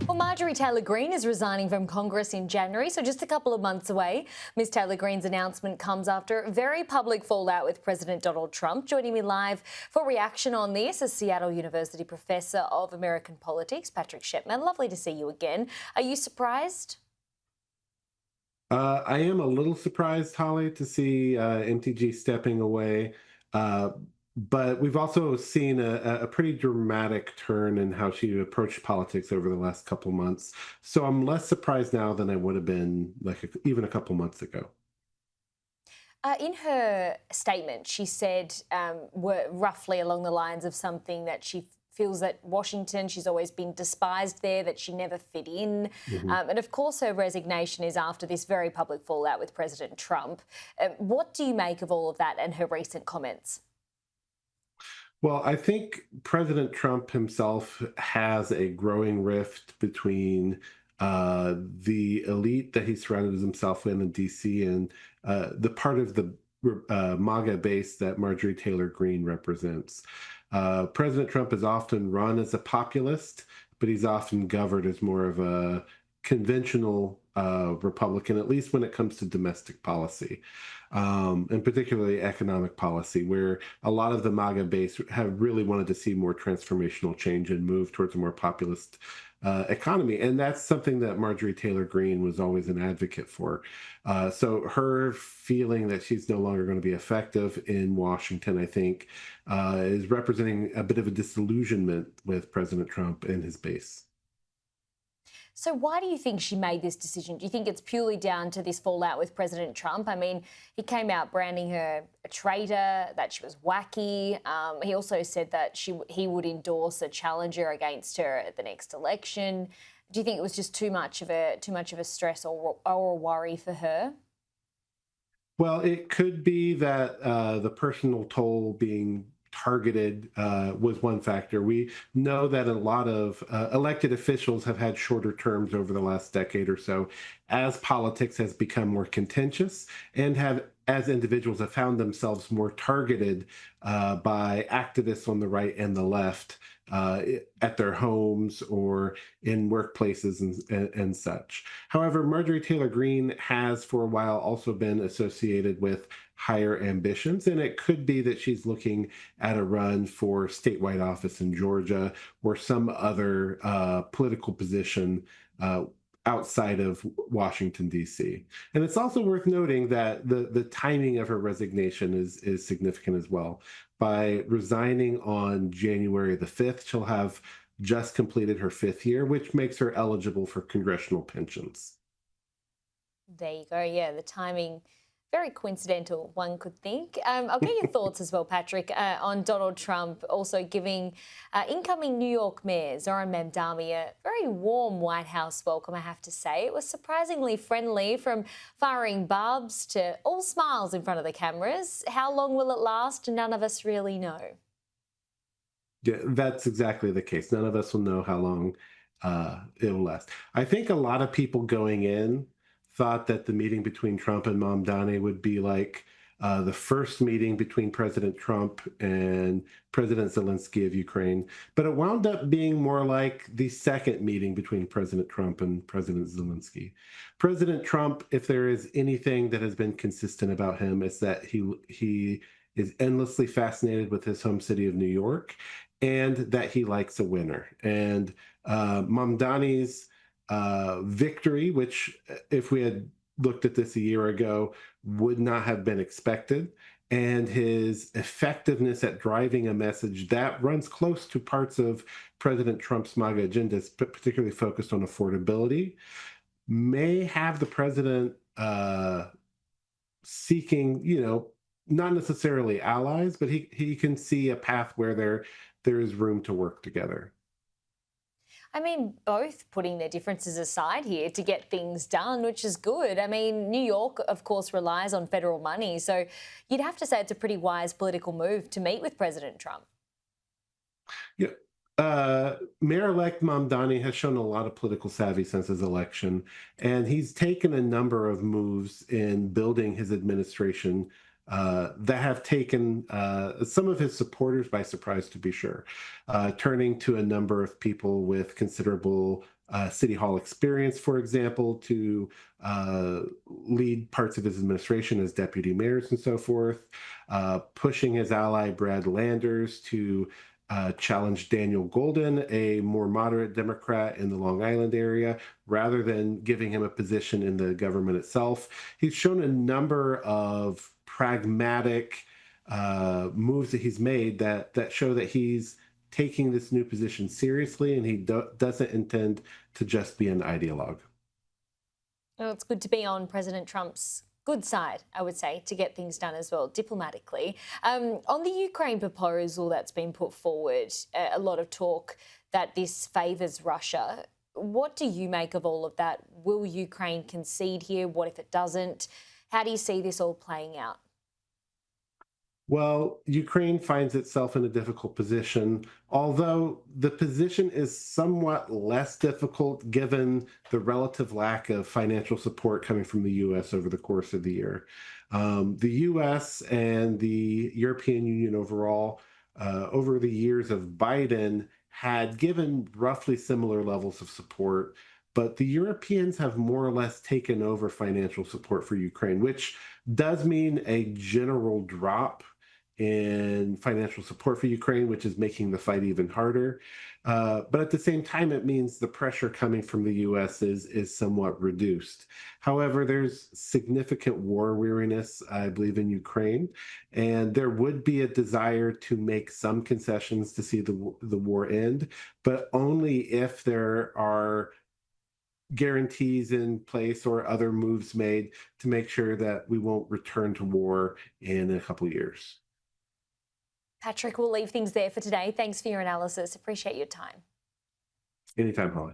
Well, Marjorie Taylor Greene is resigning from Congress in January, so just a couple of months away. Ms Taylor Greene's announcement comes after very public fallout with President Donald Trump. Joining me live for reaction on this is Seattle University Professor of American Politics, Patrick Schoettmer. Lovely to see you again. Are you surprised? I am a little surprised, Holly, to see MTG stepping away. Uh, but we've also seen a pretty dramatic turn in how she approached politics over the last couple months. So I'm less surprised now than I would have been even a couple months ago. In her statement, she said were roughly along the lines of something that she feels that Washington, she's always been despised there, that she never fit in. Mhm. And of course, her resignation is after this very public fallout with President Trump. What do you make of all of that and her recent comments? Well, I think President Trump himself has a growing rift between the elite that he surrounded himself in DC and the part of the MAGA base that Marjorie Taylor Greene represents. President Trump is often run as a populist, but he's often governed as more of a conventional Republican, at least when it comes to domestic policy, and particularly economic policy, where a lot of the MAGA base have really wanted to see more transformational change and move towards a more populist economy. And that's something that Marjorie Taylor Greene was always an advocate for. So her feeling that she's no longer going to be effective in Washington, I think, is representing a bit of a disillusionment with President Trump and his base. So why do you think she made this decision? Do you think it's purely down to this fallout with President Trump? I mean, he came out branding her a traitor, that she was wacky. He also said that he would endorse a challenger against her at the next election. Do you think it was just too much of a stress or a worry for her? Well, it could be that the personal toll being targeted was one factor. We know that a lot of elected officials have had shorter terms over the last decade or so as politics has become more contentious and have, as individuals, have found themselves more targeted by activists on the right and the left uh, at their homes or in workplaces and such. However, Marjorie Taylor Greene has for a while also been associated with higher ambitions, and it could be that she's looking at a run for statewide office in Georgia or some other political position outside of Washington, D.C. And it's also worth noting that the timing of her resignation is significant as well. By resigning on January the 5th, she'll have just completed her fifth year, which makes her eligible for congressional pensions. There you go. Yeah, the timing, very coincidental, one could think. I'll get your thoughts as well, Patrick, on Donald Trump also giving incoming New York Mayor Zohran Mamdani a very warm White House welcome, I have to say. It was surprisingly friendly, from firing barbs to all smiles in front of the cameras. How long will it last? None of us really know. Yeah, that's exactly the case. None of us will know how long it'll last. I think a lot of people going in thought that the meeting between Trump and Mamdani would be like the first meeting between President Trump and President Zelensky of Ukraine, but it wound up being more like the second meeting between President Trump and President Zelensky. President Trump, if there is anything that has been consistent about him, is that he is endlessly fascinated with his home city of New York, and that he likes a winner. And Mamdani's victory, which if we had looked at this a year ago, would not have been expected, and his effectiveness at driving a message that runs close to parts of President Trump's MAGA agendas, particularly focused on affordability, may have the president seeking, not necessarily allies, but he can see a path where there is room to work together. I mean, both putting their differences aside here to get things done, which is good. I mean, New York, of course, relies on federal money. So you'd have to say it's a pretty wise political move to meet with President Trump. Yeah. Mayor-elect Mamdani has shown a lot of political savvy since his election, and he's taken a number of moves in building his administration that have taken some of his supporters by surprise, to be sure, turning to a number of people with considerable City Hall experience, for example, to lead parts of his administration as deputy mayors and so forth, pushing his ally Brad Landers to challenge Daniel Golden, a more moderate Democrat in the Long Island area, rather than giving him a position in the government itself. He's shown a number of pragmatic moves that he's made that show that he's taking this new position seriously, and he doesn't intend to just be an ideologue. Well, it's good to be on President Trump's good side, I would say, to get things done as well, diplomatically. On the Ukraine proposal that's been put forward, a lot of talk that this favours Russia. What do you make of all of that? Will Ukraine concede here? What if it doesn't? How do you see this all playing out? Well, Ukraine finds itself in a difficult position, although the position is somewhat less difficult given the relative lack of financial support coming from the US over the course of the year. The US and the European Union overall, over the years of Biden, had given roughly similar levels of support. But the Europeans have more or less taken over financial support for Ukraine, which does mean a general drop in financial support for Ukraine, which is making the fight even harder. But at the same time, it means the pressure coming from the US is somewhat reduced. However, there's significant war weariness, I believe, in Ukraine, and there would be a desire to make some concessions to see the war end, but only if there are guarantees in place or other moves made to make sure that we won't return to war in a couple of years. Patrick, we'll leave things there for today. Thanks for your analysis. Appreciate your time. Anytime, Holly.